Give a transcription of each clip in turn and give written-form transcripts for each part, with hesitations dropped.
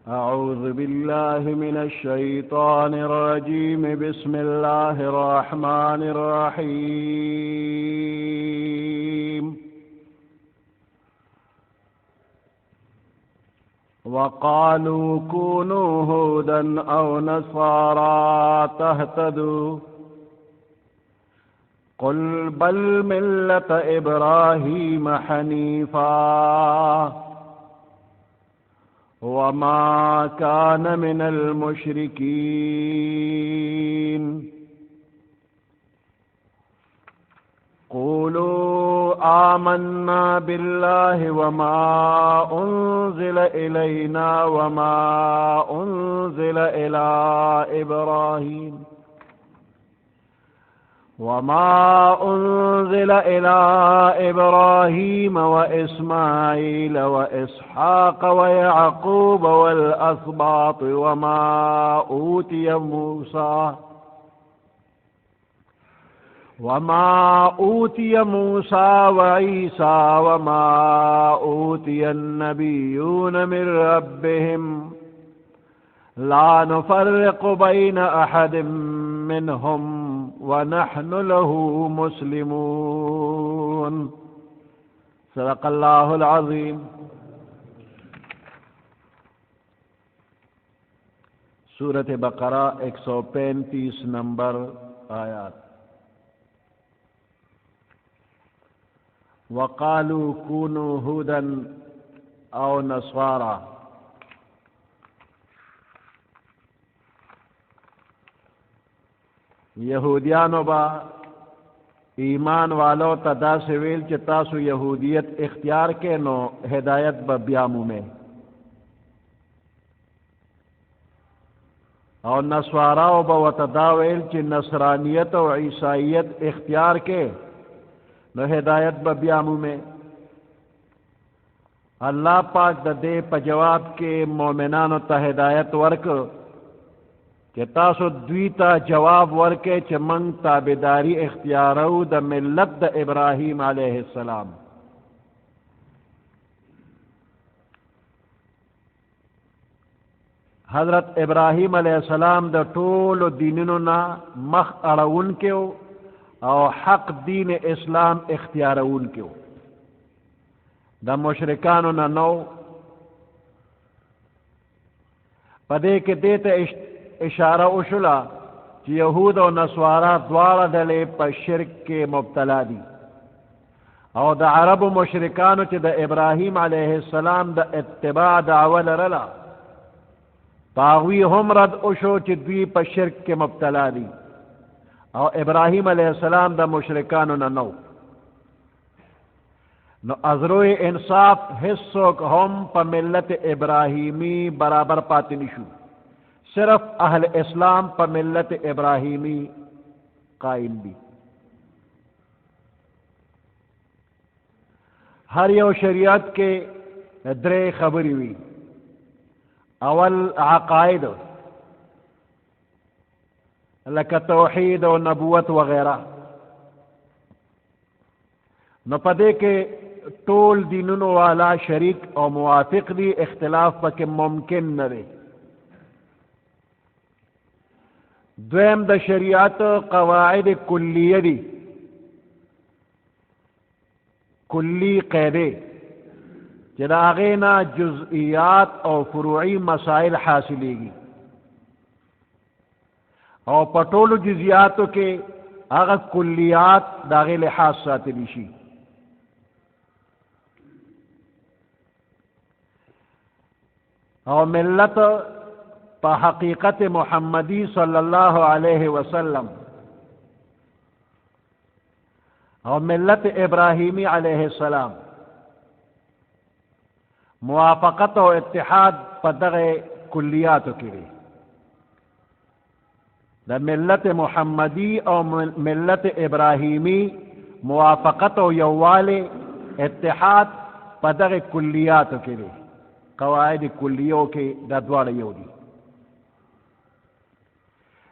أعوذ بالله من الشيطان الرجيم بسم الله الرحمن الرحيم وقالوا كونوا هودا أو نصارى تهتدوا قل بل ملة إبراهيم حنيفا وما كان من المشركين قولوا آمنا بالله وما أنزل إلينا وما أنزل إلى إبراهيم وإسماعيل وإسحاق ويعقوب والأسباط وما أوتي موسى وعيسى وما أوتي النبيون من ربهم لا نفرق بين أحد منهم ونحن له مسلمون صدق الله العظيم. سورة بقرہ 135 نمبر آیات. وقالوا كونوا هودا أو نصارى. یہودیانو با ایمان والو تدا سویل چی تاسو یہودیت اختیار کے نو ہدایت با بیامو میں، اور نصواراو با وتداویل چی نصرانیت و عیسائیت اختیار کے نو ہدایت با بیامو میں. اللہ پاک دا دے پا جواب کے مومنانو تا ہدایت ورک کہ تاسو دویتا جواب ورکے چھ منگ تابداری اختیارو دا ملت دا ابراہیم علیہ السلام. حضرت ابراہیم علیہ السلام دا طول دیننو نا مخ اڑون کیو او حق دین اسلام اختیارون کیو. دا مشرکانو نا نو پدے کے دیتا اشارہ اشلا کہ یہود و نصارا دوارا دلے پا شرک کے مبتلا دی، او دا عرب و مشرکانو چی دا ابراہیم علیہ السلام دا اتباع دعوال رلا پاغوی ہم رد اشو چی دوی پا شرک کے مبتلا دی، او ابراہیم علیہ السلام دا مشرکانو نو ازروی انصاف حصوک ہم پا ملت ابراہیمی برابر پاتی نشو، صرف اہل اسلام پا ملت ابراہیمی قائم بھی. ہر یو شریعت کے درے خبری ہوئی. اول عقائد لکہ توحید و نبوت وغیرہ، نو پدے کے طول دینونو والا شریک او موافق دی، اختلاف پا کے ممکن نہ دے. دویم دا شریعت قواعد کلیہ دی، کلی قیدے جدا آغینا جزئیات او فروعی مسائل حاصلے گی، او پٹول جزئیاتو کے آغا کلیات داغی لحاظ ساتھ لیشی. او ملت پا حقیقت محمدی صلی اللہ علیہ وسلم اور ملت ابراہیمی علیہ السلام موافقت و اتحاد پا دغی کلیاتو کری. دا ملت محمدی اور ملت ابراہیمی موافقت و یوال اتحاد پا دغی کلیاتو کری. قواعد کلیوں کے دا دوار یو دی.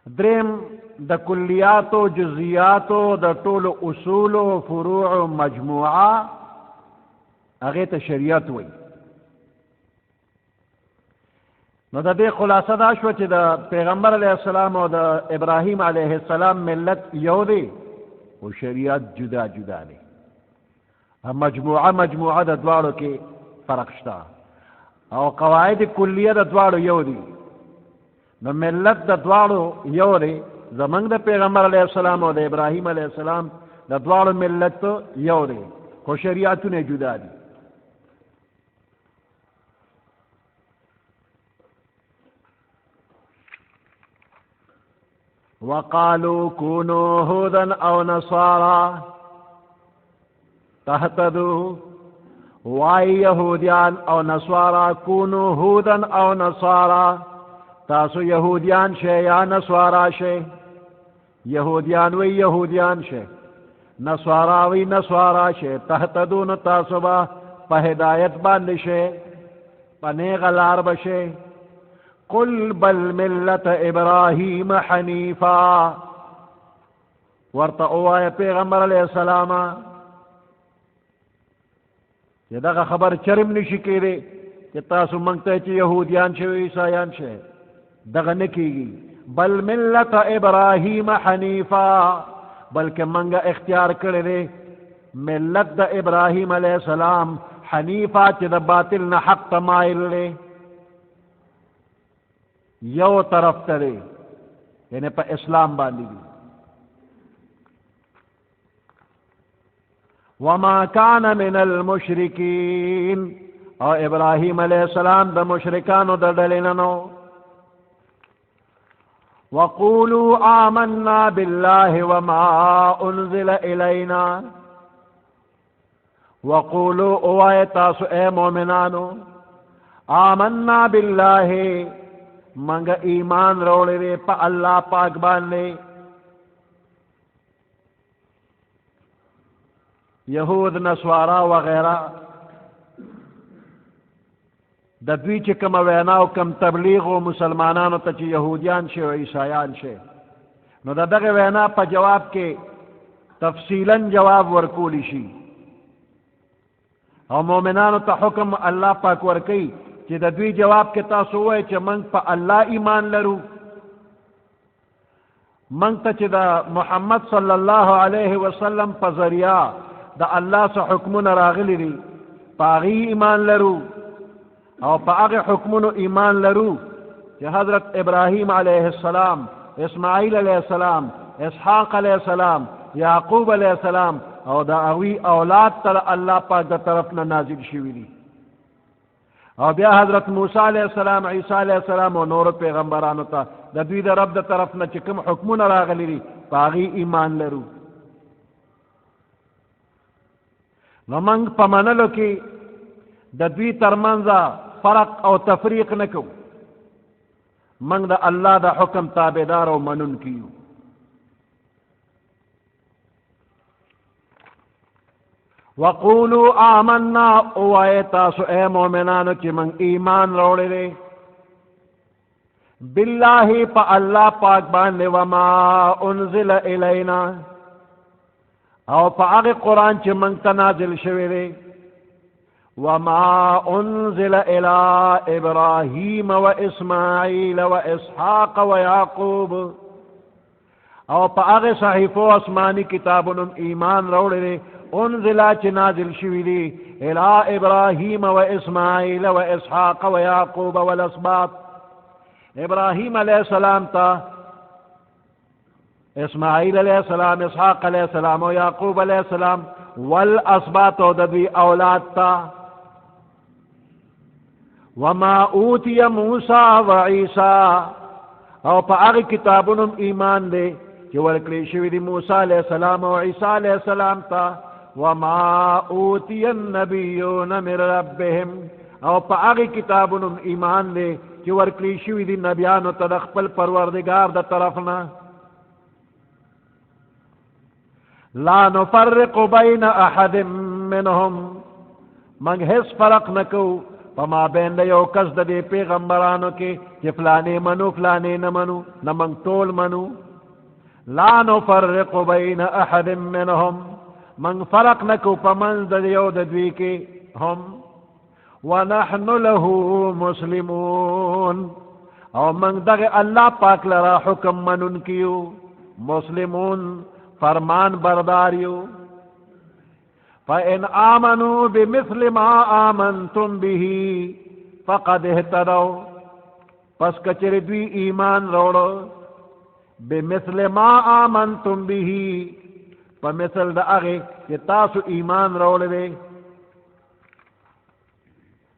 درم دا کلیاتو جزیاتو دا طول اصول و فروع و مجموعہ اغیت شریعت وی. نو دا دې خلاصه دا شو چې د پیغمبر علیه السلام او د ابراهیم علیه السلام ملت یو دی او شریعت جدا جدا دی. مجموعه د دواړو کې فرق شته او قواعد کلیه د دواړو یو دی. نو ملت د دواړو یو دی. زمنګ د پیغمبر علیه السلام او د ابراهیم علیه السلام د دواړو ملت یو دی خو شریعتونه جدا دي. وقالوا كونوا هودا او نصارى تهتدوا. واي يهوديان او نصارى كونوا هودا او نصارى تاسو يهوديان شي يا نصارى شي. يهوديان وي يهوديان شي نصارى وي نصارى شي. تهتدون تاسو با په هدایت باندې شي په نیغه لار بشي. قل بل ملت ابراهیم حنیفا. ورته اوایا پیغمبر علیہ السلام چې دغه خبر چرم نشي کېدی چې تاسو مونږ ته چې یهودیان شئ عیسایان شئ. دغه نه کېږي. بل ملت ابراهیم حنیفا بلکې مونږ اختیار کړی دی ملت د ابراهیم علیہ السلام حنیفا چې د باطل نه حق ته مایل دی. یو طرف ته دی یعنی په اسلام باندې دی. وما كان من المشرکین او ابراهیم علیہ السلام د مشرکانو د ډلې نه نو. وقولوا آمنا بالله وما انزل الینا. وقولوا اوائے تاسو اے مومنانو آمنا بالله منگا ایمان روڑے دے پا اللہ پاک باندے. یہود نسوارا وغیرہ د دوی چې کم وینا او کم تبلیغ و مسلمانانو ته چې یهودیان شي او عیسایان شي نو د دغه وینا په جواب کې تفصیلا جواب ورکولی شي او مؤمنانو ته حکم الله پاک ورکي چې د دوی جواب کې تاسو وایئ چې موږ په الله ایمان لرو. موږ ته چې د محمد صلی الله علیه وسلم په ذریعه د الله څخه حکمونه راغلي دي په هغې ایمان لرو او په هغه حکمونو ایمان لرو چې حضرت ابراهیم علیه السلام، اسماعیل علیه السلام، اسحاق علیه السلام، یعقوب علیه السلام او د هغوی اولاد ته الله پاک د طرف نه نازل شوي دي. او بیا حضرت موسی علیہ السلام، عیسی علیہ السلام او نور پیغمبرانو ته د دوی د رب د طرف نه چې کوم حکمونه راغلي دي په هغې ایمان لرو. نو موږ په منلو کې د دوی ترمنځ فرق او تفریق نه کوو. موږ د الله د حکم تابعدار او منونکي یو. وقولوا آمنا اوائے تاسو اے مومنانو چې من ایمان روڑے دے باللہ پا اللہ پاک باندے وما انزل الینا او پا اغی قرآن چې من تنازل شوے دے وما انزل الى ابراہیم و اسماعیل و اسحاق و یعقوب او پا اغی صحیفو اسمانی کتابنم ایمان روڑے دے انزلا چی نازل شوی دی الى ابراہیم و اسماعیل و اسحاق و یعقوب و الاسباط. ابراہیم علیہ السلام تا، اسماعیل علیہ السلام، اسحاق علیہ السلام و یعقوب علیہ السلام والاسباط و دبی اولاد تا. وما اوتی موسیٰ و عیسیٰ او پا اغی کتابنم ایمان دے چی ورکلی شوی دی موسیٰ علیہ السلام و عیسیٰ علیہ السلام تا. وما اوتی النبیون من ربهم او پا اغی کتابنم ایمان دے چی ورکلی شوی دی نبیانو تا د خپل پروردگار دا طرفنا. لا نفرق بین احد منهم منگ حس فرق نکو پما بین دیو کس دا دی پیغمبرانو کے چی فلانے منو فلانے نمنو نمنگ طول منو. لا نفرق بین احد منهم من فرق نکو پمنز دیو دوی کے ہم ونحن له مسلمون او منگ دغ اللہ پاک لرا حکم منن کیو مسلمون فرمان برداریو فَإِنْ آمَنُوا بِمِثْلِ مَا آمَنْتُمْ بِهِ فَقَدْ اهْتَدَوْا پس کچر دوی ایمان روڑو بِمِثْلِ مَا آمَنْتُمْ بِهِ پمثل دا اغی کہ تاسو ایمان روڑے دے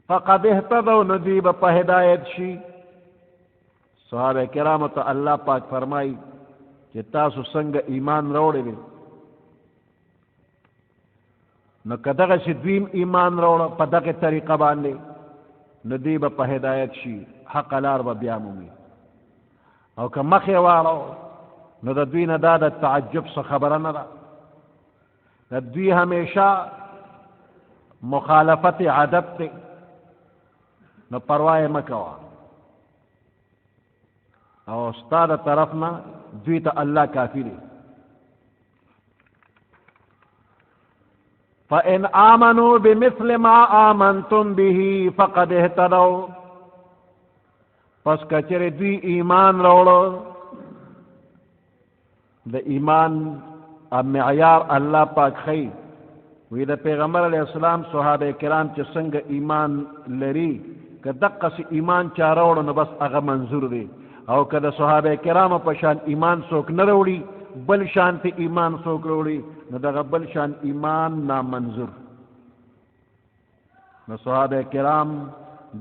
فَقَدْ اهْتَدَوْا ندیب پا ہدایت شی صحابہ کرامت اللہ پاک فرمائی کہ تاسو سنگ ایمان روڑے دے نو کدغ سی دویم ایمان روڑا پا دغ طریقہ باندے ندیب پا ہدایت شی حق لار با بیامومی او که مخی وارو نو دا دوی ندا دا تعجب سا خبرنا دا دوی ہمیشہ مخالفت عادت تے نو پروائے مکوا او استاد طرفنا دوی تا اللہ کافی دے فَإِنْ آمَنُوا بِمِثْلِ مَا آمَنْتُمْ بِهِ فَقَدْ اهْتَدَوْا پس کچر دوی ایمان روڑو دا ایمان اب معیار اللہ پاک خی وی دا پیغمبر علیہ السلام صحابہ کرام چا سنگ ایمان لری کہ دقس ایمان چا روڑو نو بس اغا منظور دے او کہ دا صحابہ کرام پشان ایمان سوک نروڑی بل شان تی ایمان سوک روڑی نو دا بل شان ایمان نامنظور نو صحابہ کرام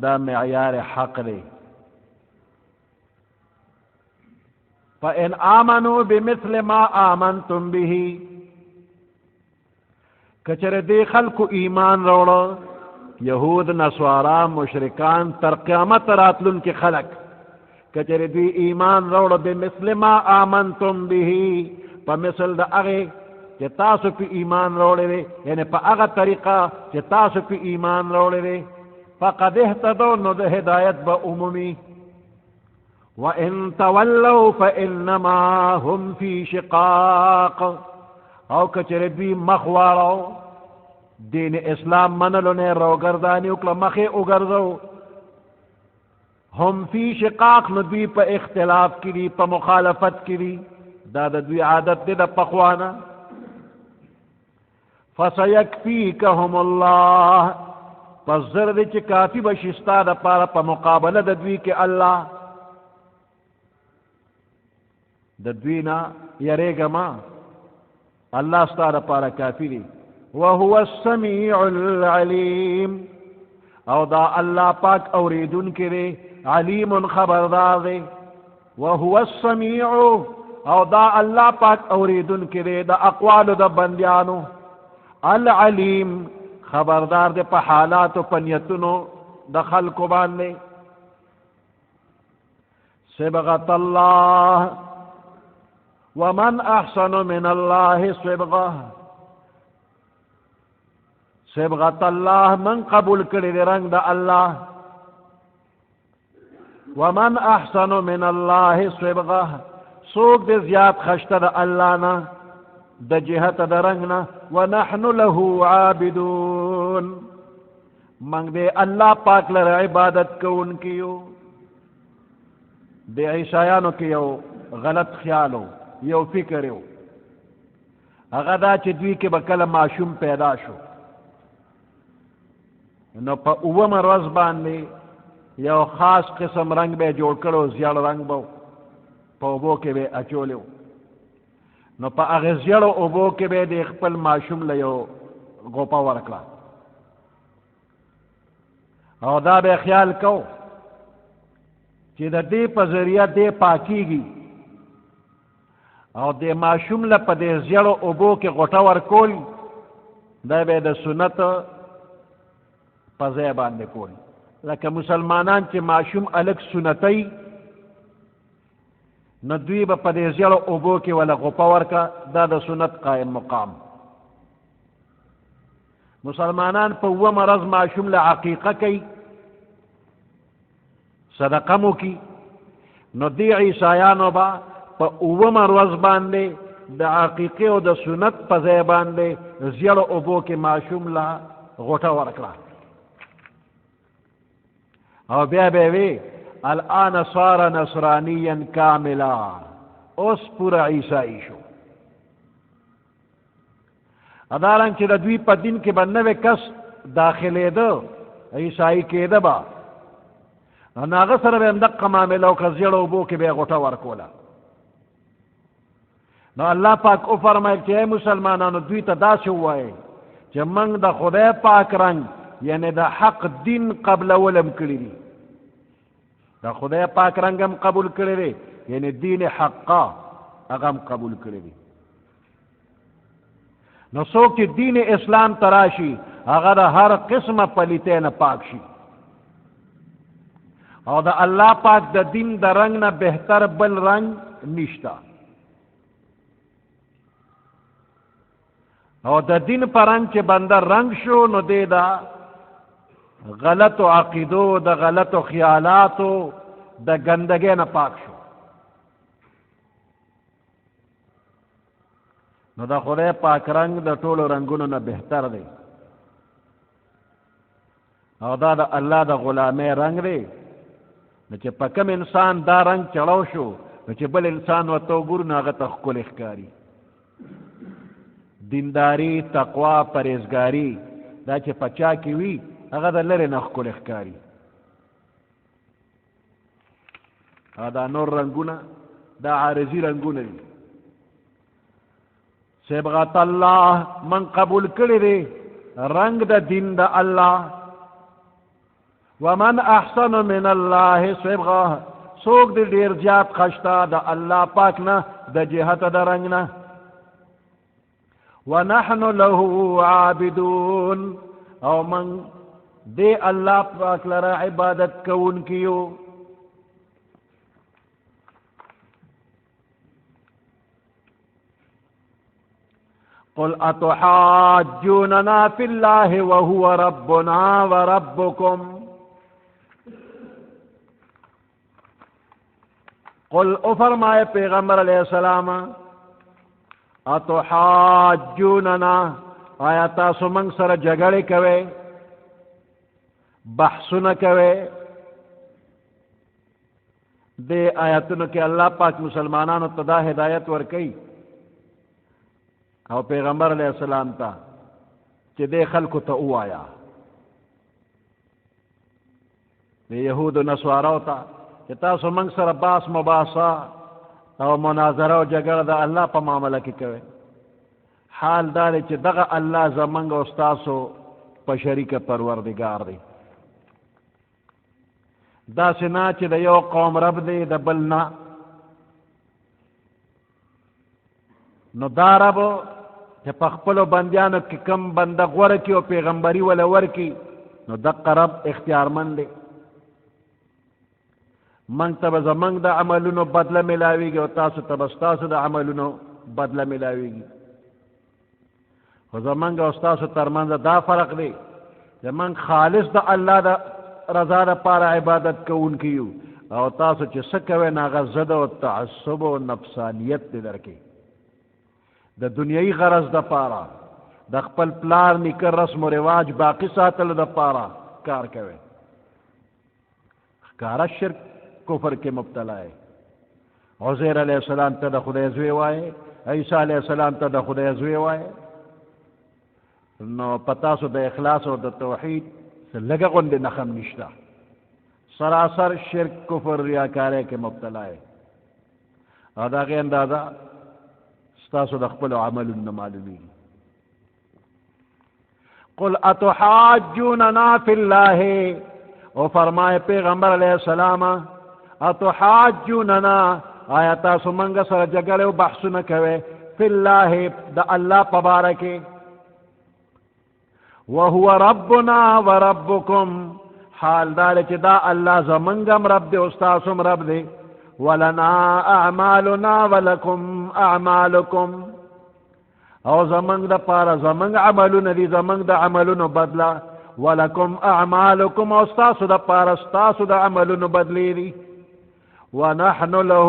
دا معیار حق دے فَإِنْ آمَنُوا بِمِثْلِ مَا آمَنْتُمْ بِهِ کچر دے خلق ایمان روڑا یہود نصارا مشرکان تر قیامت راتلن کے خلق کچر دی ایمان روڑا بمثل ما آمنتم به پا مثل دا اغی چی تاسو پی ایمان روڑے دے یعنی پا اغا طریقہ چی تاسو پی ایمان روڑے دے فقد اہتدو نو دا ہدایت با عمومی وَإِن تَوَلَّوْا فَإِنَّمَا هُمْ فِي شِقَاقٍ او کچر دوی مخوارو دین اسلام منلو نے رو گردانی اکلا مخی اگرزو ہم فی شقاق ندوی پا اختلاف کری پا مخالفت کری دا دوی عادت دے دا پخوانا فَسَيَكْفِيكَهُمُ اللَّهِ پس زردی چی کافی بشستا دا پارا پا مقابلہ دا دوی کے اللہ دا دوینا یریگا ما اللہ ستارا پارا کافی دی وَهُوَ السَّمِيعُ الْعَلِيمُ او دا اللہ پاک اوریدن کے دے علیم خبردار دے وَهُوَ السَّمِيعُ او دا اللہ پاک اوریدن کے دے دا اقوال دا بندیانو العلیم خبردار دے پا حالات و پنیتنو دا خلق باندے صبغت اللہ ومن احسن من اللہ صبغت اللہ من قبول کرے دے رنگ دا اللہ ومن احسن من اللہ صبغہ سوک دے زیاد خشتا دا اللہ نا دا جہت دا رنگنا ونحن له عابدون منگ دے اللہ پاک لر عبادت کون کیو دے عیسائیانو کیو غلط خیالو یو فکرو اغدا چی دوی کے بکل معشوم پیدا شو نو پا اوم روز باندے یو خاص قسم رنگ بے جوڑ کرو زیاد رنگ بو پا اوبو کے بے اچولیو نو پا اغزیڑ اوبو کے بے دے خپل معشوم لیو گوپا ورکلا او دا بے خیال کو چی دا دے پا ذریعہ دے پاکی گی او دے معشوم لپا دے زیڑ اوبو کے غٹا ورکول دا بے دا سنت پا زیبان دے کول لکہ مسلمانان چی معشوم الگ سنتی ندوی با پا دے زیڑ اوبو کے والا غپا ورکا دا دا سنت قائم مقام مسلمانان پا وہ مرض معشوم لعقیقہ کی صدقمو کی نو دی عیسائیانو با پا اوم روز باندے دا عقیقی و دا سنت پا زی باندے زیڑ اوبو کے معشوم لا غٹا ورکلا او بیا بے وی الان صار نصرانیا کاملا، اس پورا عیسائی شو. ادارنگ چی دا دوی پا دین کی بنوے کس داخلے دو عیسائی کے دبا ناغا سر بے اندق معاملو کا زیڑو بو کے بے غٹا ورکولا. نو اللہ پاک او فرمائے کہ اے مسلمانانو دوی تا دا سے ہوئے کہ منگ دا خدای پاک رنگ یعنی دا حق دین قبل ولم کری دی، دا خدای پاک رنگم قبول کری دی، یعنی دین حقا اغم قبول کری دی. نو سوک چی دین اسلام تراشی اگر ہر قسم پلیتین پاک شی، اور دا اللہ پاک دا دین دا رنگ نا بہتر بل رنگ نشتا. اور دا دین پر رنگ چی بندر رنگ شو نو دے دا غلط و عقیدو، دا غلط و خیالاتو، دا گندگی نا پاک شو. نو دا خدای پاک رنگ دا طول رنگونو نا بہتر دے، او دا اللہ دا غلامی رنگ دے. نو چی پا کم انسان دا رنگ چڑو شو نو چی بل انسان و تو گر ناغا تخکل اخکاری. دینداری، تقوی، پریزگاری دا چی پچا کی وی اگا دا لر نخکل اخکاری. دا نور رنگونا دا عارضی رنگونا دی. صبغت اللہ من قبول کری دے رنگ دا دین دا اللہ. ومن احسن من اللہ صبغہ، سوک دے دیر زیاد خشتا دا اللہ پاکنا دا جہت دا رنگنا. ونحن له عابدون، او من دے اللہ پاک لرا عبادت کون کیو. قل اتحاجوننا فی اللہ وهو ربنا وربکم. قل او فرمائے پیغمبر علیہ السلام اتحاجوننا، آیا تاسو منگ سر جگڑے کوئے، بحثن کوئے. دے آیتن کے اللہ پاک مسلمانانو تدا ہدایت ورکی او پیغمبر علیہ السلام تا چی دے خلقو تا او آیا، دے یہود و نسوارو تا چی تاسو منگ سر باس مباسا او مناظرہ و جگر دا اللہ پا معاملہ کی کوئے. حال دارے چی دغا اللہ زمنگ استاسو پا شریک پروردگار دی. دا سنا چی دا یو قوم رب دی دا بلنا، نو دا ربو چی پخپلو بندیانو کی کم بندق ورکی و پیغمبری ولا ورکی نو دقا رب اختیار من دی. منگ تب زمنگ دا عملونو بدلہ ملاوی گی و تاسو تب استاسو دا عملونو بدلہ ملاوی گی. و زمنگ استاسو ترمنز دا فرق دی زمنگ خالص دا اللہ دا رضا دا پارا عبادت کون کیو، او تاسو چی سکوے ناغزد و تعصب و نفسانیت دی در کی دا دنیای غرض دا پارا دا خپل پلار نکر رسم و رواج باقی ساتل دا پارا کار کوے. کارا شرک کفر کے مبتلا ہے. عزیر علیہ السلام تا دا خدای زوی وائے، عیسیٰ علیہ السلام تا دا خدای زوی وائے. نو پتاسو دا اخلاص و دا توحید سے لگا غند نخم نشتا، سراسر شرک کفر ریاکارے کے مبتلا ہے. ادا کے اندازہ ستاسو دا خپل عمل معلومی. قل اتحاجوننا فی اللہ، او فرمائے پیغمبر علیہ السلام اتحاجوننا، آیا تاسو منگا سر جگڑے و بحثو نکوے فی اللہ دا اللہ پبارکے. وهو ربنا وربکم، حال دار چی دا اللہ زمنگم رب دے استاسم رب دے. ولنا اعمالنا ولکم اعمالکم، او زمنگ دا پارا زمنگ عملون دی زمنگ دا عملون بدلا. ولکم اعمالکم، او استاسو دا پارا استاسو دا عملون بدلی دی. ونحن له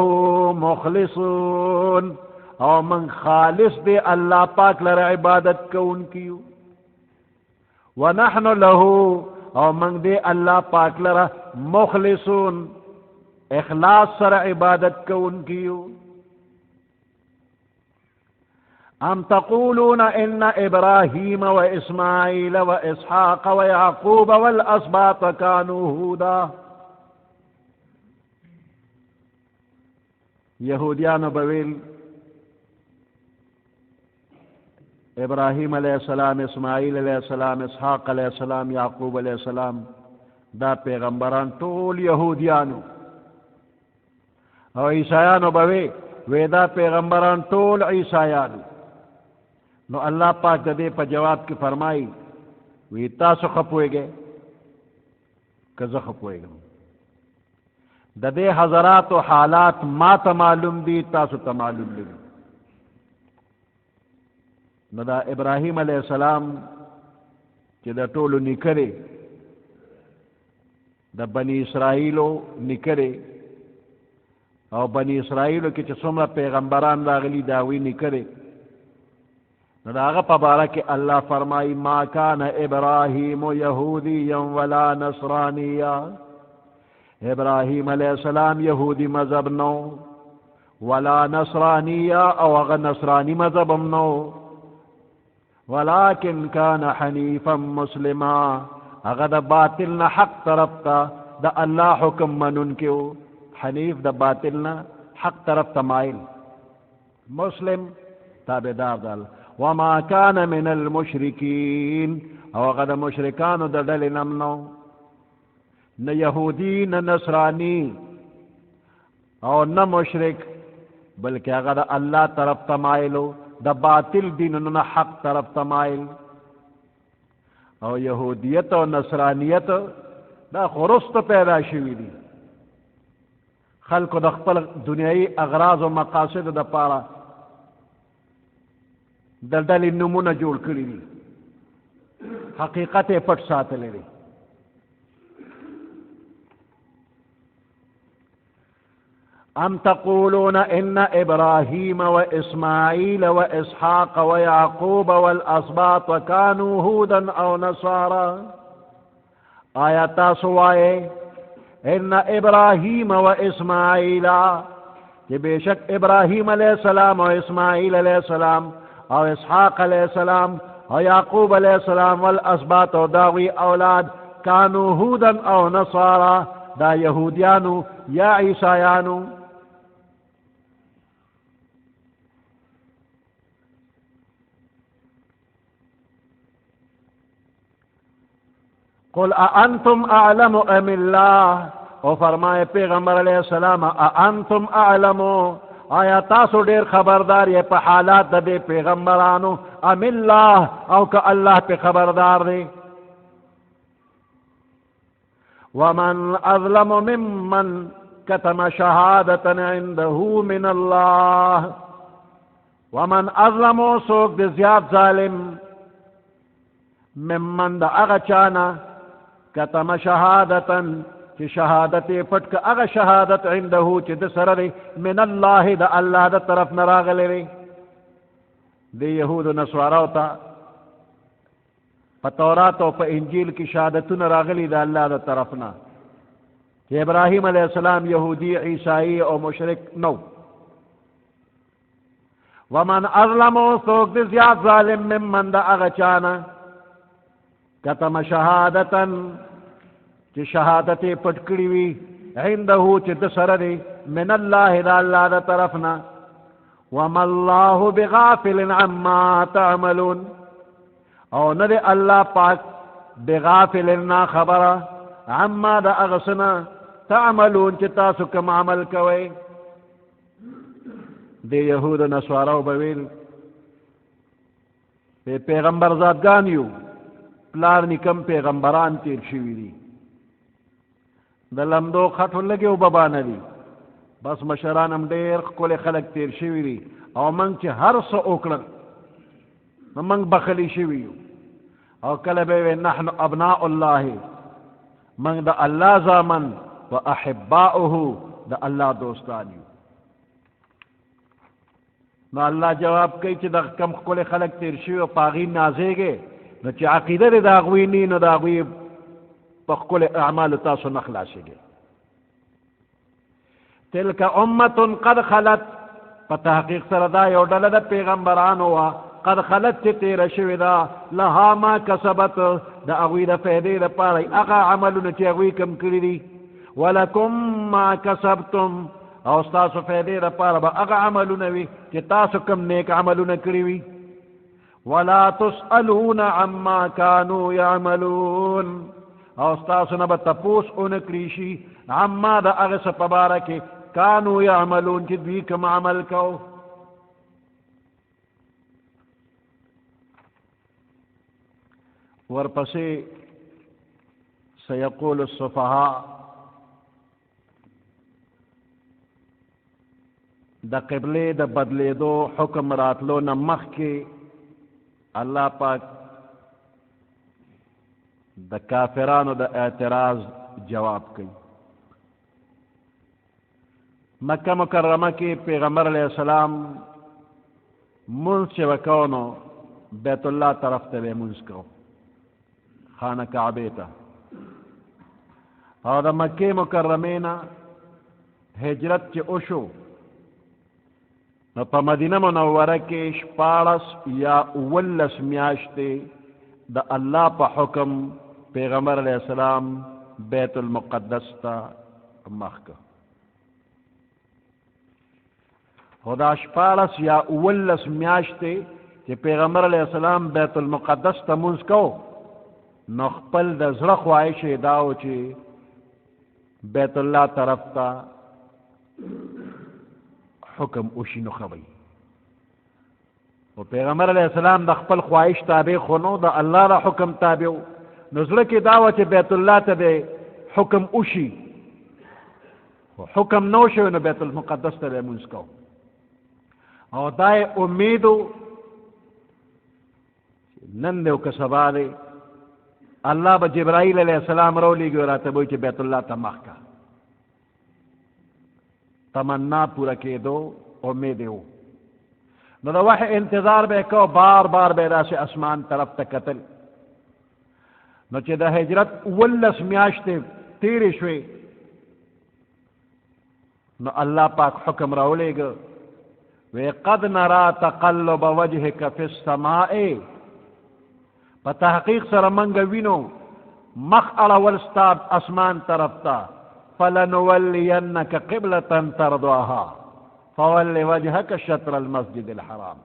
مخلصون، او من خالص دے اللہ پاک لر عبادت کون کیو. ونحن له، او من دے اللہ پاک لر مخلصون، اخلاص سر عبادت کو ان کیو. ام تقولون ان ابراہیم و اسماعیل و اسحاق و یعقوب والاسباط کانوا ہودا. یہودیانو بویل ابراہیم علیہ السلام، اسماعیل علیہ السلام، اسحاق علیہ السلام، یعقوب علیہ السلام دا پیغمبران طول یہودیانو. اور عیسائیانو بوی ویدا پیغمبران طول عیسائیانو. نو اللہ پاک دے پا جواب کی فرمائی وی تاسو خپوئے گے کزا خپوئے گا. دے حضرات و حالات ما تا معلوم دی، تاسو تا معلوم دی. نو دا ابراہیم علیہ السلام چی دا طولو نکرے، دا بنی اسرائیلو نکرے، او بنی اسرائیلو کی چی سمرا پیغمبران راغلی داوی نکرے. نداغا پبارک اللہ فرمائی ما کان ابراہیم یہودیا ولا نصرانیا. ابراہیم علیہ السلام یہودی مذہب نو، ولا نصرانیا او اغا نصرانی مذہب نو، ولیکن کان حنیفا مسلما. اغا دا باطلنا حق طرف تا دا اللہ حکم منن کیو. حنیف دا باطلنا حق طرف تا مائل، مسلم تابدار دا اللہ. وما كان من المشركين او غدا مشرکان دا دل نمنو، نہ یہودی نہ نصرانی او نہ مشرک، بلکہ غدا اللہ طرف تمائلو. دا باطل دین نہ حق طرف تمائل. او یہودیت و نصرانیت دا خرست پیدا شوی دی. خلق دا خپل دنیای اغراض و مقاصد دا پارا دلدلی نمونہ جوڑ کری دی، حقیقت پٹ ساتلے دی. ام تقولون ان ابراہیم و اسماعیل و اسحاق و یعقوب والاسباط کانوا ہودا او نصارا. آیا تاسو آئے ان ابراہیم و اسماعیل کہ بے شک ابراہیم علیہ السلام و اسماعیل علیہ السلام او اسحاق علیہ السلام او یعقوب علیہ السلام والاسباط و داوی اولاد کانوا ہودا او نصارا، دا یہودیانو یا عیسائیانو. قل اانتم اعلم ام اللہ، او فرمائے پیغمبر علیہ السلام اانتم اعلم، آیا تاسو دیر خبردار یہ پہ حالات دے پیغمبرانو، ام اللہ او کہ اللہ پہ خبردار دے. ومن اظلم ممن کتم شہادتا عنده من اللہ. ومن اظلم سوک دے زیاد ظالم، ممن دا اغچانا کتم شہادتا چی شہادت پٹ کا اغا شہادت عندہو چی دسر دے من اللہ دا اللہ دا طرف نراغلے دے. دے یہود و نسواراو تا پا تورات و پا انجیل کی شہادتو نراغلی دا اللہ دا طرفنا. کہ ابراہیم علیہ السلام یہودی عیسائی او مشرک نو. ومن اظلمو سوک دے زیاد ظالم ممن دا اغا چانا کتم شہادتا چی شہادت پٹکڑی وی عندہو چی دسر دے من اللہ دا اللہ دا طرفنا. وما اللہ بغافل عما تعملون، او ندے اللہ پاک بغافل نا خبر عما دا اغسنا تعملون چی تاسو کم عمل کوئے. دے یہود نسواراو بویل پیغمبر ذاتگانیو پلار نکم پیغمبران تیر شوی دی، دا لمدو خطو لگے و بابا ندی، بس مشرانم دیر کل خلق تیر شوی دی. او منگ چی ہر سو اوکڑن منگ بخلی شویو. او کلبے نحن ابناء اللہ، منگ دا اللہ زامن و احباؤہو دا اللہ دوستانیو. نو اللہ جواب کئی چی دا کم کل خلق تیر شویو پاغین نازے گے، نو چی عقیدہ دا داغوی نی نو داغوی پخکل اعمال تاسو نخلاسے گے. تلک امت قد خلت پتحقیق سردا یو ڈل دا پیغمبران ہوا قد خلت چی تیر شوی دا لها ما کسبت دا اغوی دا فیدی دا پاری اغا عملون چی اغوی کم کری دی ولکم ما کسبتم او ستاسو فیدی دا پار با اغا عملون وی چی تاسو کم نیک عملون کری وی ولا تسألون عما كانوا يعملون او ستاسو نبا تپوس اونکریشی عما دا اغس پبارکی کانو یعملون چی دوی کم عمل کو ورپسی سیقول الصفحاء دا قبلے دا بدلے دو حکم راتلو نمخ کے اللہ پاک دا کافرانو دا اعتراض جواب کی مکہ مکرمہ کی پیغمبر علیہ السلام منز چے وکونو بیت اللہ طرف تے منز کو خانہ کعبیتا اور دا مکہ مکرمینا ہجرت چے اوشو نو پا مدینہ منورہ کے شپارس یا اولس میاشتے دا اللہ پا حکم پیغمبر علیہ السلام بیت المقدس تا مخ خدا شپارس یا اولس میاشتے کہ پیغمبر علیہ السلام بیت المقدس تا منز کو نو خپل دا زړه خواہش داو چی بیت اللہ طرف تا حکم اوشی نو خوی و پیغمبر علیہ السلام دا خپل خواہش تابع خونو دا اللہ دا حکم تابع نو زړه کی داو چی بیت اللہ تا بے حکم اوشی و حکم نوشو نو بیت المقدس تا بے منز کو او دای امیدو نن دیو کسبا دے اللہ با جبرائیل علیہ السلام رو لی گو راتا بوئی چی بیت اللہ تا مخ کا تمنا پورا کے دو امیدو نو دا وحی انتظار بے کو بار بار بے دا سے اسمان طرف تا قتل نو چی دا ہجرت ولس میاشتے تیری شوی نو اللہ پاک حکم رو لے گو وَقَدْ نَرَا تَقَلُّبَ وَجْهِكَ فِي السَّمَاءِ بتحقیق سر منگ وینو مخ اڑول ستاد اسمان طرف تا فَلَنُوَلِّيَنَّكَ قِبْلَةً تَرْضَاهَا فَوَلِّ وَجْهَكَ شَطْرَ الْمَسْجِدِ الْحَرَامِ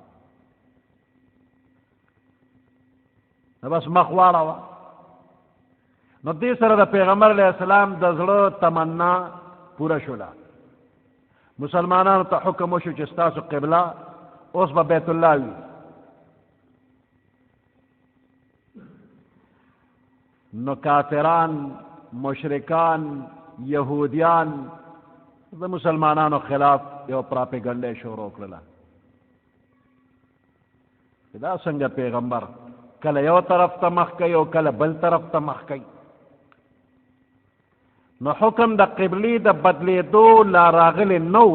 بس مخ واڑا وا نو دی سر دا پیغمبر علیہ السلام دا زړه تمنا پورا شولا مسلمانانو تا حکم وشو چې ستاسو قبلہ اوس با بیت اللہ وی نو کافران مشرکان یہودیان دا مسلمانانو خلاف یو پراپیگنڈے شروع کرلا دا سنگ پیغمبر کل یو طرف تا مخ کئی او کل بل طرف تا مخ کئی نو حکم دا قبلی دا بدلی دو لا راغل نو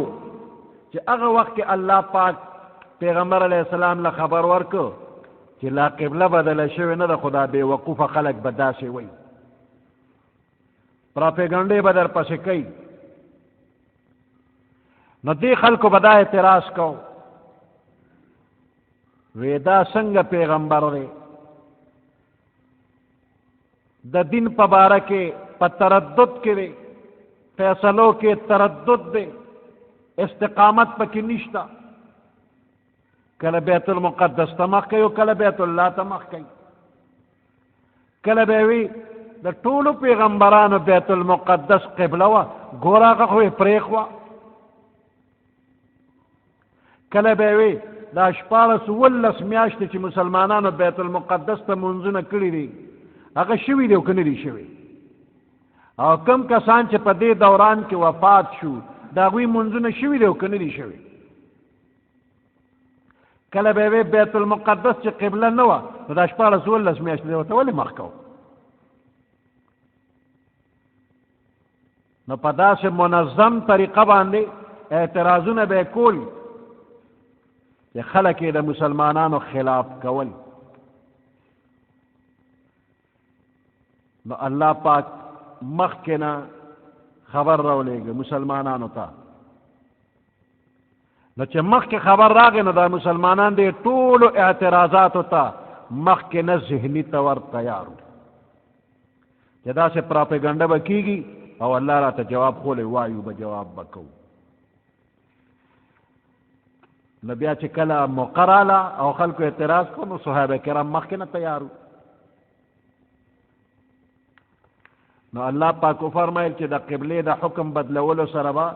چی اغا وقت کہ اللہ پاک پیغمبر علیہ السلام لا خبر ورکو چی لا قبلہ بدل شوی نا دا خدا بے وقوف خلق بدا سے وی پراپیگنڈے بدر پس کئی نو دی خلقو بدا اعتراض کو ویدا سنگ پیغمبر رے دا دین پبارکے پا تردد کے دے فیصلوں کے تردد دے استقامت پا کی نشتا کل بیت المقدس تمخ کئی و کل بیت اللہ تمخ کئی کل بیوی دا طول پیغمبران بیت المقدس قبلوا گورا کا خوی پریخوا کل بیوی دا شپارس ولس میاشتی چی مسلمانان بیت المقدس تا منزون کری دی اگا شوی دیو کنی دی شوی او کم کسان چی پا دی دوران کی وفات شو دا غوی منزون شوی دیو کنی دی شوی کل بیوی بیت المقدس چی قبلہ نوا دا شپارس ولس میاشتی دیو تا ولی مخکو نو پا دا سے منظم طریقہ باندے اعتراضون بے کول کہ خلقی دا مسلمانانو خلاف کول نو اللہ پاک مخ کے نا خبر رو لے گا مسلمانانو تا نو چې مخکې خبر راغی نو دا مسلمانان دې ټولو اعتراضاتو ته مخکې نه ذهني طور تیار وو چې داسې پراپیګنډه به کېږي او الله راته جواب خولی وایو به جواب به کوو. نو بیا چې کله موقع راله او خلکو اعتراض کو نو صحابه کرام مخکې نه تیار وو. نو الله پاک وفرمایل چې د قبلې د حکم بدلولو سره به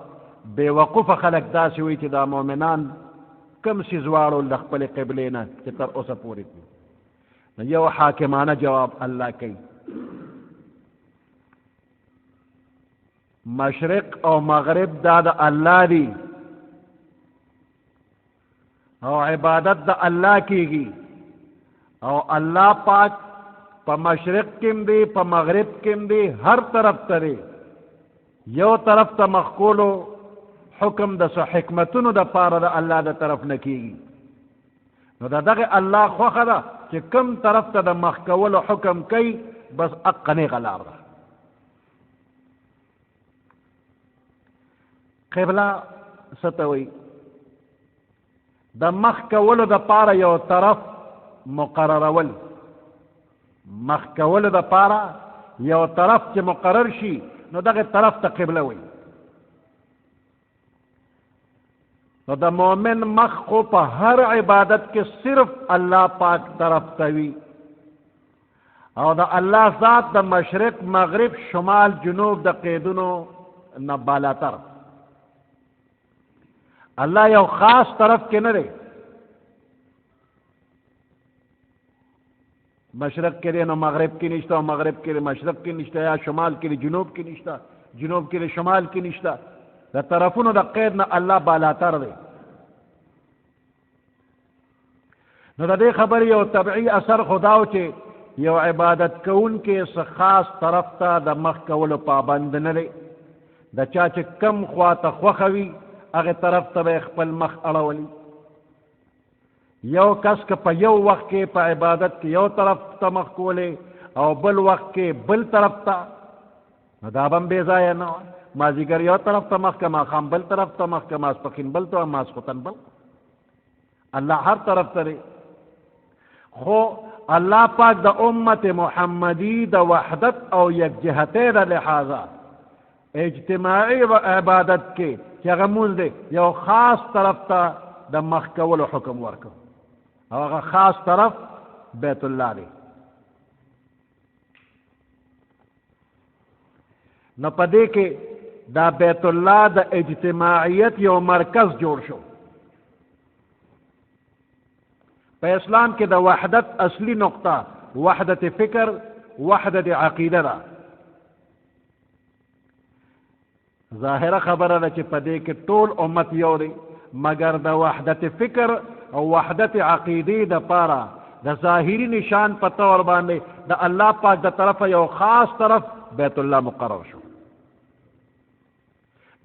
بے وقوفه خلق داسې وي چې دا مؤمنان کم څیز واړول د خپلې قبلې نه چې تر اوسه پورې کړي. نو یو حاکمانه جواب الله کوي. مشرق او مغرب دا د الله دی او عبادت د الله کیږي او الله پاک په مشرق کم دی په مغرب کم دی هر طرف ته دی. یو طرف ته مخکولو حکم د څه حکمتونو د پاره د الله د طرف نه کیږي. نو د دغه الله خوښه ده چې کم طرف ته د مخ کولو حکم کوي بس اقنې غلار ده. قبله څه ته وایي؟ د مخ کولو د پاره یو طرف مقررول، مخ کولو د پاره یو طرف چې مقرر شي نو دغه طرف ته قبله وایي. نو د مومن مخ خو په هر عبادت کې صرف الله پاک طرف ته وي او د الله ذات د مشرق مغرب شمال جنوب د قیدونو نه بالاتر. الله یو خاص طرف کې نه دی، مشرق کې دی نو مغرب کې نشته او مغرب کې مشرق کې نشته، یا شمال کې جنوب کې نشته، جنوب کې شمال کې نشته. د طرفونو د قید نه الله بالاتر دی. نو د دې خبرې یو طبعي اثر خداو چې یو عبادت کون کې څه خاص طرف ته د مخ کولو پابند نه دی. د چا چې کم خوا ته خوښه وي هغه طرف ته به خپل مخ اړولی. یو کس که په یو وخت کې په عبادت کې یو طرف ته مخ کولی او بل وخت کې بل طرف ته، نو دا به هم بې ځایه نه وه. مازدیګر یو طرف ته مخ که، ماښام بل طرف ته مخ که، ماسپښین بل ته، ماسخوتن بل. الله هر طرف ته دی. خو الله پاک د امت محمدی د وحدت او یکجهتۍ د لحاظه اجتماعي عبادت کې چې هغه مونځ دی یو خاص طرف ته د مخ کولو حکم ورکړ او هغه خاص طرف بیت الله دی. نو په دې کې دا بیت الله د اجتماعیت یو مرکز جوړ شو. په اسلام کې د وحدت اصلی نقطه وحدت فکر، وحدت عقیده ده. ظاهره خبره ده چې په دې کې ټول امت یو دی، مگر د وحدت فکر او وحدت عقیده د پاره د ظاهری نشان په طور باندې د الله پاک د طرفه یو خاص طرف بیت الله مقرر شو.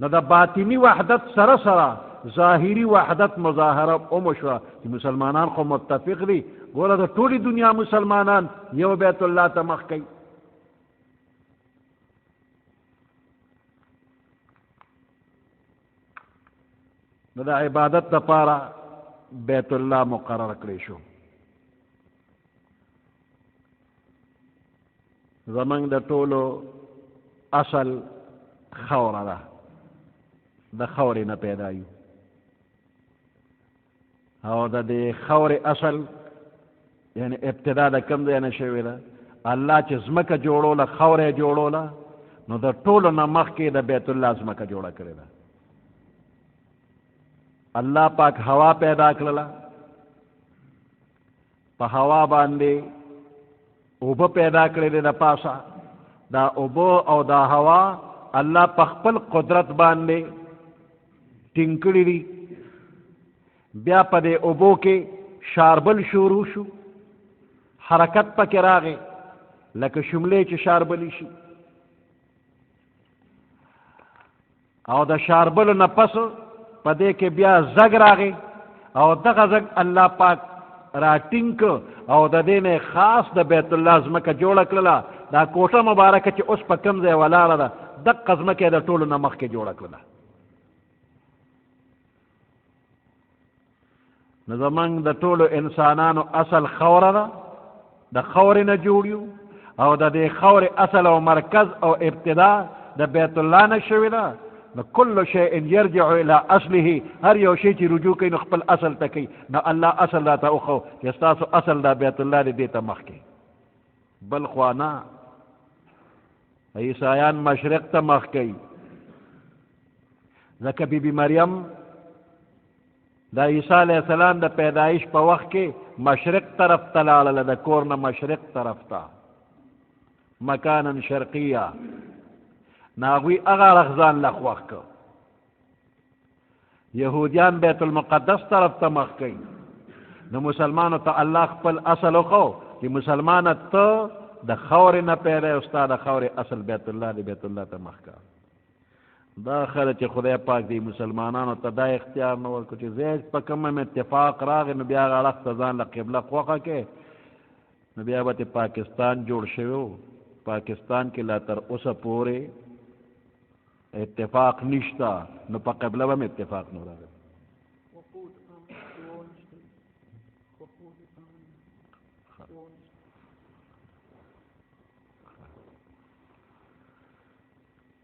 نو د باطنی وحدت سره سره ظاهری وحدت مظاهره اوم شوه چې مسلمانان خو متفق دي. ګوره د ټولې دنیا مسلمانان یو بیت الله ته مخ کوي. نو د عبادت لپاره بیت الله مقرر کړی شو. زمونږ د ټولو اصل خوره ده، د خورې نه پیدا یو او د دې خورې اصل یعنی ابتدا د کوم ځای نه شوې ده. الله چې ځمکه جوړوله، خورې جوړوله، نو د ټولو نه مخکې د بیت الله ځمکه جوړه کړې ده. الله پاک هوا پیدا کړله، په هوا باندې اوبه پیدا کړې دي د پاسه. دا اوبه او دا هوا الله په خپل قدرت باندې ټینګ کړي دي. بیا په دې اوبو کې شاربل شروع شو، حرکت پکې راغی لکه شملې چې شاربلی شي. او د شاربلو نه پس په دې کې بیا زګ راغی او دغه زګ الله پاک را ټینګ او د دې نه خاص د بیت الله ځمکه جوړه کړله. دا کوټه مبارکه چې اوس په کوم ځای ولاړه ده دغه ځمکه د ټولو نه مخکې جوړه کړله. نظمنگ دا طول انسانانو اصل خورا دا خور نجوڑیو او دا دے خور اصل او مرکز او ابتدا دا بیت اللہ نشوی دا نو کل شیء یرجع الى اصله ہر یو شیء چی رجوع کئی نو خپل اصل تکی نو اللہ اصل دا تا اخو یستاسو اصل دا بیت اللہ دے دیتا مخی بل خوانا عیسایان مشرق تا مخی زکا بی بی مریم دا عیسیٰ علیہ السلام دا پیدائش پا وقت کے مشرق طرف تلالل دا کورنا مشرق طرف تا مکانا شرقیہ ناغوی اغا رخزان لخ وقت کو یہودیان بیت المقدس طرف تا مخ کئی نو مسلمانو تا اللہ خپل اصلو خو کہ مسلمانت تا دا خور نا پیرے استا دا خور اصل بیت اللہ دی بیت اللہ تا مخ کا دا خلچ خدای پاک دی مسلمانانو تا دا اختیار نور کچھ زیج پا کم میں اتفاق راغ نو بیا غلق تزان لقبلہ خوخا کے نو بیا باتی پاکستان جوڑ شویو پاکستان کی لا تر اس پورے اتفاق نشتا نو پا قبلہ با میں اتفاق نو راغ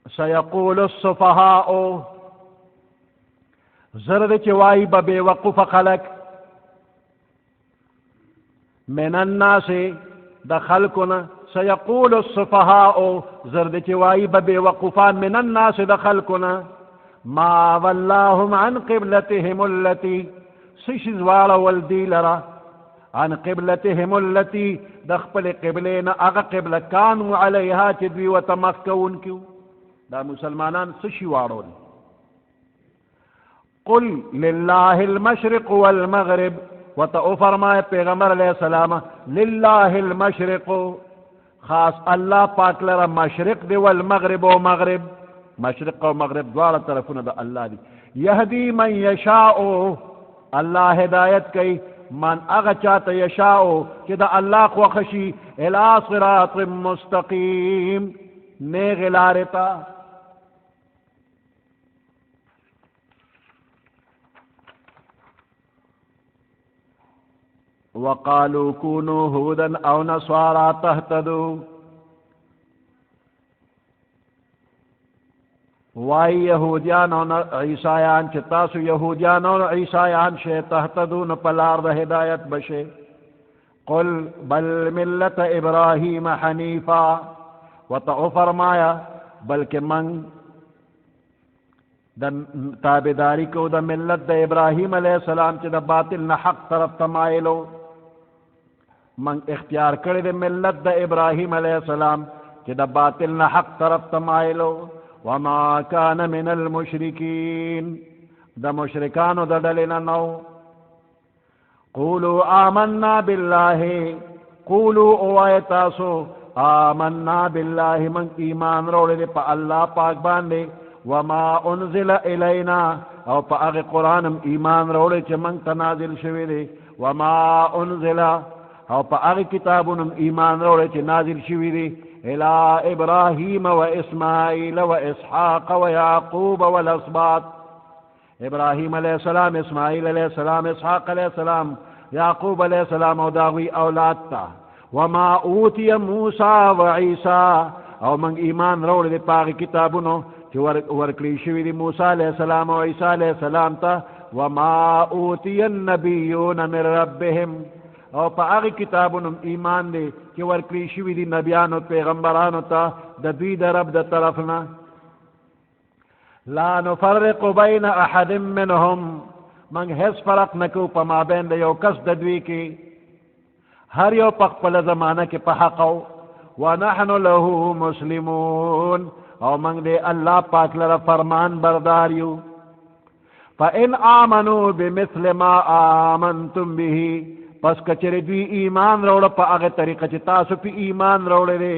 سیقول الصفحاء زرد چوائی بے وقف خلق من الناس دا خلقنا سیقول الصفحاء زرد چوائی بے وقفان من الناس دا خلقنا ما واللہم عن قبلتهم اللتی سشزوال والدی لرا عن قبلتهم اللتی دخپل قبلین اغا قبل کانو علیہا چدوی وتمکون کیو دا مسلمانان سشی وارون قل للہ المشرق والمغرب وتو فرمائے پیغمبر علیہ السلام للہ المشرق خاص اللہ پاک لرا مشرق دی والمغرب و مغرب مشرق و مغرب دوارا طرفون دا اللہ دی یہدی من یشاء اللہ ہدایت کئی من اغا چاہتا یشاء کہ دا اللہ خوخشی الى صراط مستقیم نیغ لارتا وقالوا كونوا هودا او نصارى تهتدوا وائی یہودیان و عیسایان چتاسو یہودیان و عیسایان شے تهتدون پلار دا ہدایت بشے قل بل ملت ابراہیم حنیفا وتعو فرمایا بلکہ من دا تابداری کو دا ملت دا ابراہیم علیہ السلام چی دا باطل نا حق طرف تمائلو من اختیار کرے دے ملت دا ابراہیم علیہ السلام کہ دا باطل نا حق طرف تمائلو وما کان من المشرکین دا مشرکانو دا دلنا نو قولوا آمنا باللہ قولوا اوائتاسو آمنا باللہ من ایمان روڑے دے پا اللہ پاک باندے وما انزل الینا او پا اغی قرآنم ایمان روڑے چا من تنازل شوی دے وما انزل او پا اغی کتابنم ایمان روڑے چا نازل شوی دے الى ابراہیم و اسماعیل و اسحاق و یعقوب و الاسباط ابراہیم علیہ السلام اسماعیل علیہ السلام اسحاق علیہ السلام یعقوب علیہ السلام او داوی اولاد تا وما اوتی موسیٰ و عیسیٰ او من ایمان روڑے دے پا اغی کتابنو کہ ورکلی شوی دی موسیٰ علیہ السلام و عیسیٰ علیہ السلام تا وما اوتی النبیون من ربهم او پا آغی کتابونم ایمان دے کہ ورکلی شوی دی نبیانو پیغمبرانو تا دا دوی دا رب دا طرفنا لا نفرق بین احد منهم من حس فرق نکو پا ما بین دا یو کس دا دوی کی ہر یو پخپل زمانہ کے پا حقو ونحن له مسلمون او منگ دے اللہ پاک لرا فرمان برداریو فَإِنْ آمَنُوا بِمِثْلِ مَا آمَنْتُمْ بِهِ پس کچر دوی ایمان روڑا پا اغی طریقہ چی تاسو پی ایمان روڑے دے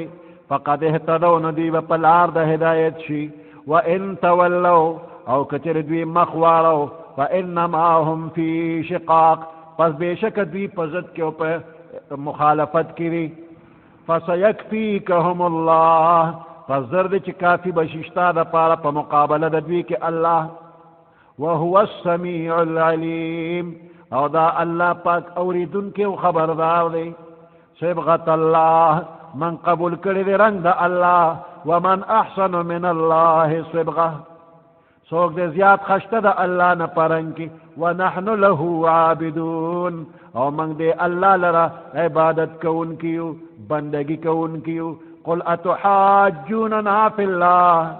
فَقَدْ اِحْتَدَوْنَ دیو پلار دا ہدایت شی وَإِنْ تَوَلَّوْا او کچر دوی مخوارو فَإِنَّمَا هُمْ فِي شِقَاق پس بے شک دوی پزد کے اوپر مخالفت کری فَسَيَكْفِيكَهُمُ اللَّهِ پس زرد چی کافی بششتا دا پارا پا مقابلہ دا دوی کے اللہ وهو السمیع العلیم او دا اللہ پاک اوریدن کے خبردار دے صبغت اللہ من قبول کرے دے رنگ دا اللہ ومن احسن من اللہ صبغہ سوک دے زیاد خشت دا اللہ نا پرنگ کی ونحن له عابدون او من دے اللہ لرا عبادت کون کیو بندگی کون کیو قل اتحاجوننا فی اللہ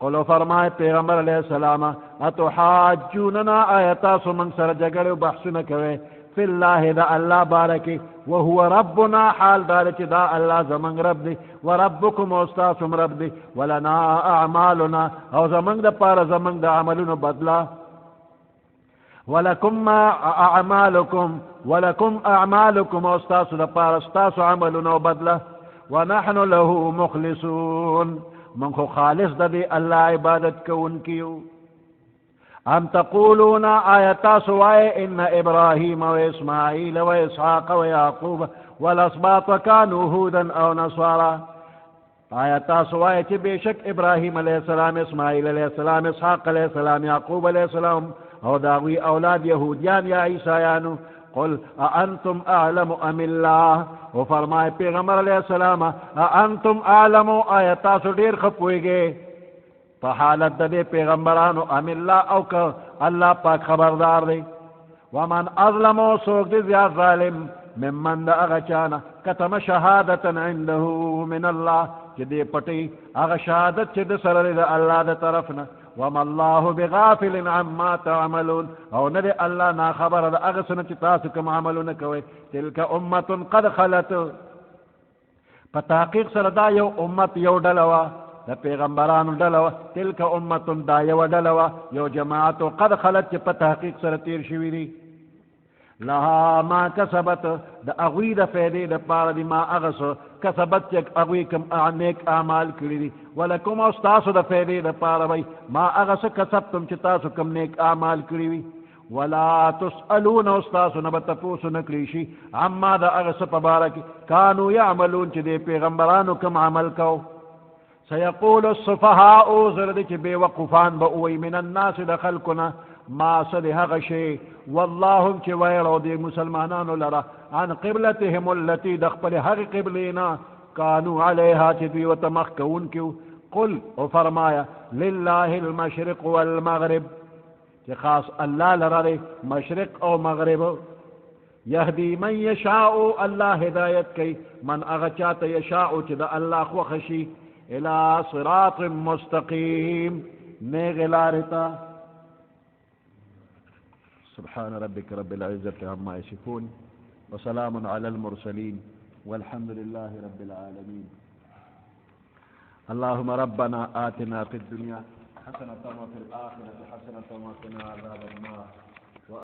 قلو فرمائے پیغمبر علیہ السلام اتحاجوننا آیتا سو من سر جگڑے و بحث نکوے فی اللہ دا اللہ بارکی وهو ربنا حال دارچ دا اللہ زمن رب دی وربکم استاسم رب دی ولنا اعمالنا او زمن دا پار زمن دا عملنا بدلا ولکم اعمالکم استاس دا پار استاس عملنا بدلا ونحن له مخلصون من خو خالص دا دی اللہ عبادت کون کیو ام تقولون آیتا سوائے ان ابراہیم و اسماعیل و اسحاق و یعقوب والاسباط کانوا هودا او نصارا آیتا سوائے چی بے شک ابراہیم علیہ السلام اسماعیل علیہ السلام اسحاق علیہ السلام یعقوب علیہ السلام او داوی اولاد یہودیان یا عیسیانو قل اانتم اعلم ام اللہ و فرمائے پیغمبر علیہ السلام اانتم اعلم آیتا سو دیر خپوئے گے فحالت دے پیغمبرانو ام اللہ او کا اللہ پاک خبردار دے ومن اظلمو سوک دے زیاد ظالم ممن دا اغچانا کتم شہادتا عنده من اللہ چی دے پٹی اغ شہادت چی دے سر دے اللہ دے طرفنا وما اللہ بغافل عما تعملون او ندے اللہ نا خبر دا اغسن چی تاسکم عملون کوئے تلک امت قد خلت پتاقیق سر دا یو امت یو ڈلوا دا پیغمبران ڈلوا تلک امت دا یو ڈلوا یو جماعت قد خلت چی پتاقیق سر تیر شوی دی لها ما کسبت دا اغوی دا فیدی دا پار دی ما اغس کسبت چی اغوی کم نیک اعمال کری دی ولکم استاسو دا فیدی دا پار بی ما اغس کسبتم چی تاسو کم نیک اعمال کری دی ولا تسألون استاسو نبتپوسو نکلیشی عما دا اغس پبارکی کانو یعملون چی دی پیغمبرانو کم عمل کو سیقول الصفحاء زردی چی بے وقفان با اوی من الناس دا خلقنا ما صدح غشی واللہم چی ویرو دی مسلمانانو لرا عن قبلتهم اللتی دخپل حق قبلینا کانو علیہا چی دوی و تمخکون کیو قل او فرمایا للہ المشرق والمغرب چی خاص اللہ لرا دی مشرق او مغرب یهدی من یشاؤ اللہ ہدایت کی من اغچات یشاؤ چی دا اللہ خوخشی الى صراط مستقیم نیغلارتا سبحان ربك رب العزة عما يصفون وسلام على المرسلين والحمد لله رب العالمين اللهم ربنا آتنا في الدنيا حسنة وفي الآخرة حسنة وقنا عذاب النار